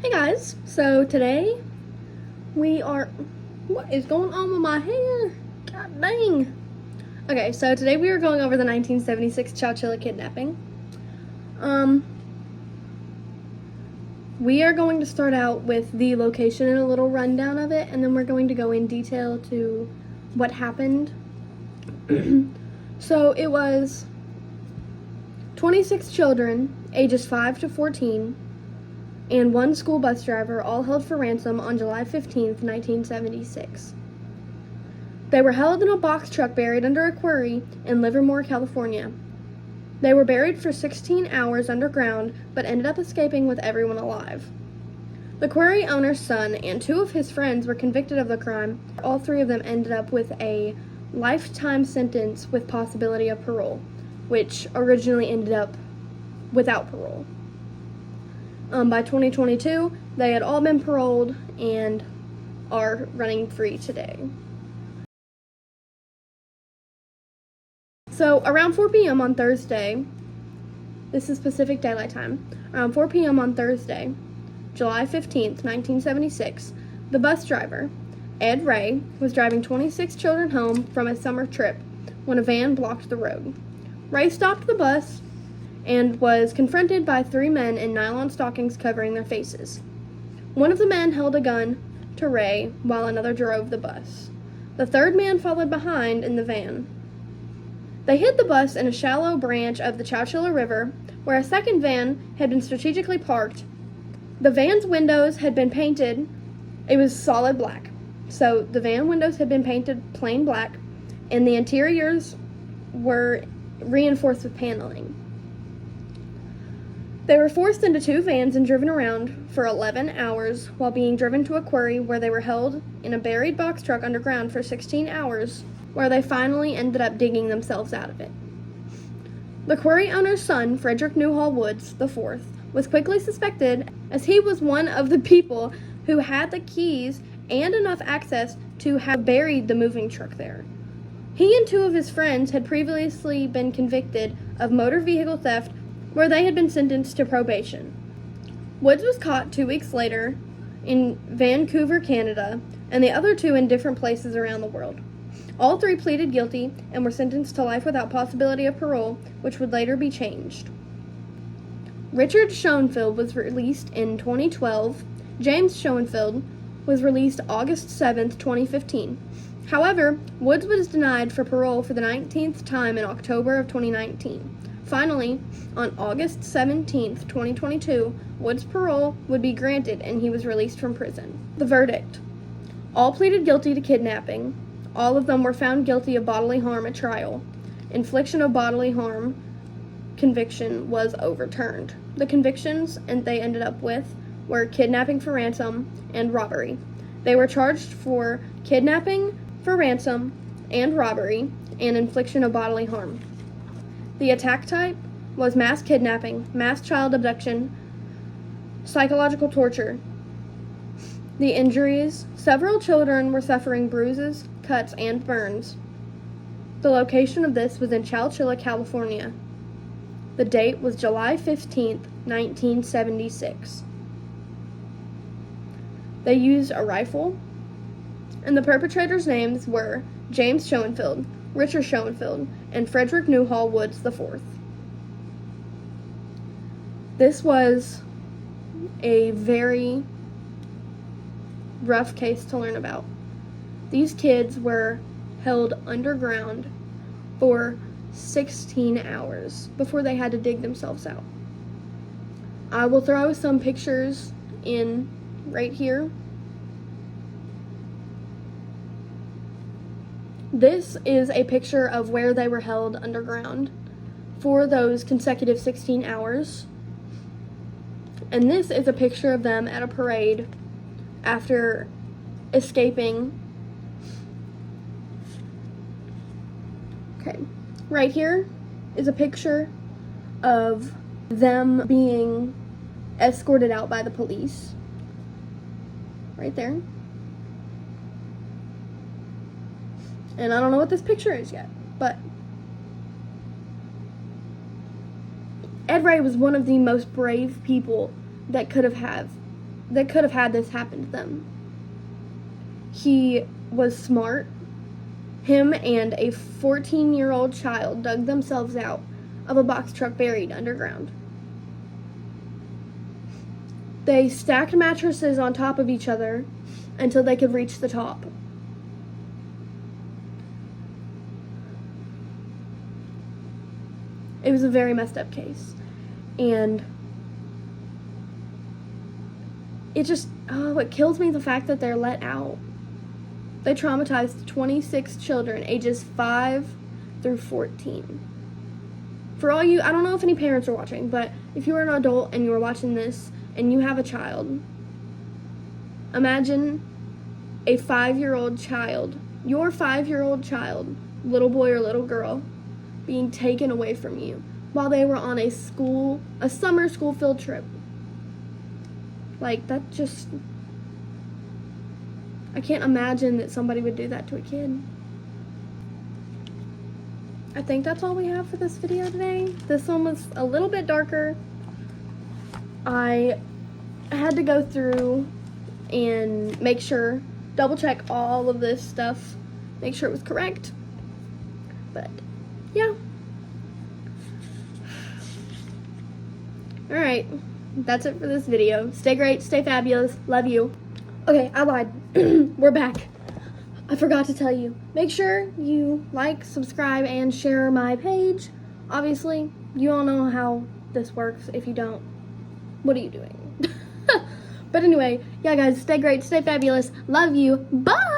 Hey guys, so today what is going on with my hair? God dang. Okay, so today we are going over the 1976 Chowchilla Kidnapping. We are going to start out with the location and a little rundown of it, and then we're going to go in detail to what happened. So it was 26 children, ages 5 to 14, and one school bus driver, all held for ransom on July 15th, 1976. They were held in a box truck buried under a quarry in Livermore, California. They were buried for 16 hours underground, but ended up escaping with everyone alive. The quarry owner's son and two of his friends were convicted of the crime. All three of them ended up with a lifetime sentence with possibility of parole, which originally ended up without parole. By 2022, they had all been paroled and are running free today. So around 4 p.m. on Thursday, this is Pacific Daylight Time, around 4 p.m. on Thursday, July 15th, 1976, the bus driver, Ed Ray, was driving 26 children home from a summer trip when a van blocked the road. Ray stopped the bus and was confronted by three men in nylon stockings covering their faces. One of the men held a gun to Ray while another drove the bus. The third man followed behind in the van. They hid the bus in a shallow branch of the Chowchilla River, where a second van had been strategically parked. The van's windows had been painted. It was solid black. So the van windows had been painted plain black, and the interiors were reinforced with paneling. They were forced into two vans and driven around for 11 hours while being driven to a quarry where they were held in a buried box truck underground for 16 hours, where they finally ended up digging themselves out of it. The quarry owner's son, Frederick Newhall Woods IV, was quickly suspected as he was one of the people who had the keys and enough access to have buried the moving truck there. He and two of his friends had previously been convicted of motor vehicle theft, where they had been sentenced to probation. Woods was caught 2 weeks later in Vancouver, Canada, and the other two in different places around the world. All three pleaded guilty and were sentenced to life without possibility of parole, which would later be changed. Richard Schoenfeld was released in 2012. James Schoenfeld was released August 7th, 2015. However, Woods was denied for parole for the 19th time in October of 2019. Finally, on August 17th, 2022, Woods' parole would be granted and he was released from prison. The verdict. All pleaded guilty to kidnapping. All of them were found guilty of bodily harm at trial. Infliction of bodily harm conviction was overturned. The convictions they ended up with were kidnapping for ransom and robbery. They were charged for kidnapping for ransom and robbery and infliction of bodily harm. The attack type was mass kidnapping, mass child abduction, psychological torture. The injuries: several children were suffering bruises, cuts, and burns. The location of this was in Chowchilla, California. The date was July 15th, 1976. They used a rifle, and the perpetrators' names were James Schoenfeld, Richard Schoenfeld, and Frederick Newhall Woods IV. This was a very rough case to learn about. These kids were held underground for 16 hours before they had to dig themselves out. I will throw some pictures in right here. This is a picture of where they were held underground for those consecutive 16 hours. And this is a picture of them at a parade after escaping. Okay, right here is a picture of them being escorted out by the police. Right there. And I don't know what this picture is yet, but Ed Ray was one of the most brave people that could have had that could have had this happen to them. He was smart. Him and a 14-year-old child dug themselves out of a box truck buried underground. They stacked mattresses on top of each other until they could reach the top. It was a very messed up case. And it kills me the fact that they're let out. They traumatized 26 children, ages 5 through 14. For all you, I don't know if any parents are watching, but if you are an adult and you are watching this and you have a child, imagine a 5-year-old child, your 5-year-old child, little boy or little girl, being taken away from you while they were on a summer school field trip. Like, that just, I can't imagine that somebody would do that to a kid. I think that's all we have for this video today. This one was a little bit darker. I had to go through and make sure, double check all of this stuff, make sure it was correct. But, yeah. Alright, that's it for this video. Stay great, stay fabulous, love you. Okay, I lied. We're back. I forgot to tell you. Make sure you like, subscribe, and share my page. Obviously, you all know how this works. If you don't, what are you doing? But anyway, yeah guys, stay great, stay fabulous, love you, bye!